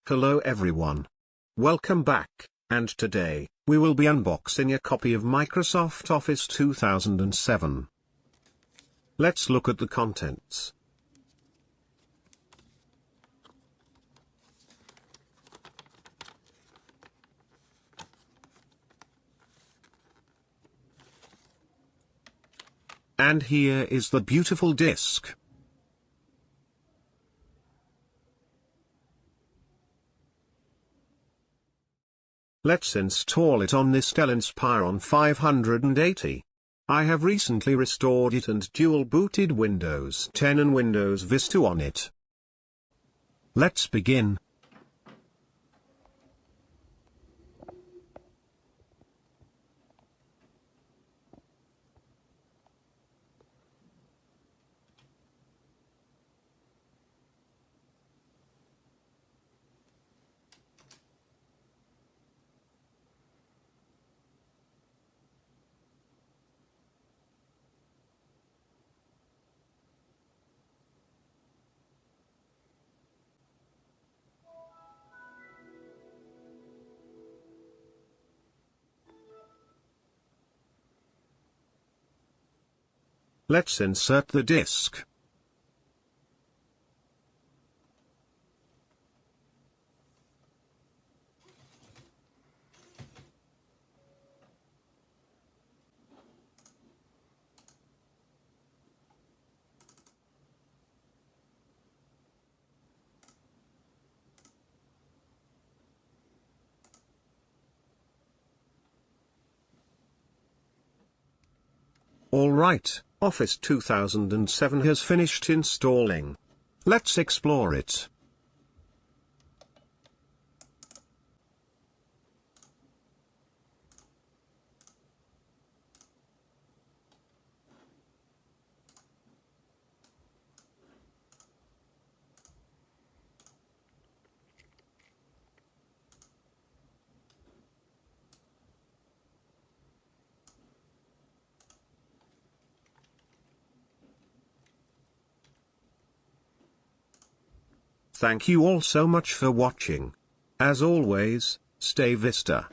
Hello everyone. Welcome back, and today, we will be unboxing a copy of Microsoft Office 2007. Let's look at the contents. And here is the beautiful disc. Let's install it on this Dell Inspiron 580. I have recently restored it and dual-booted Windows 10 and Windows Vista on it. Let's begin. Let's insert the disc. Alright, Office 2007 has finished installing. Let's explore it. Thank you all so much for watching. As always, stay Vista.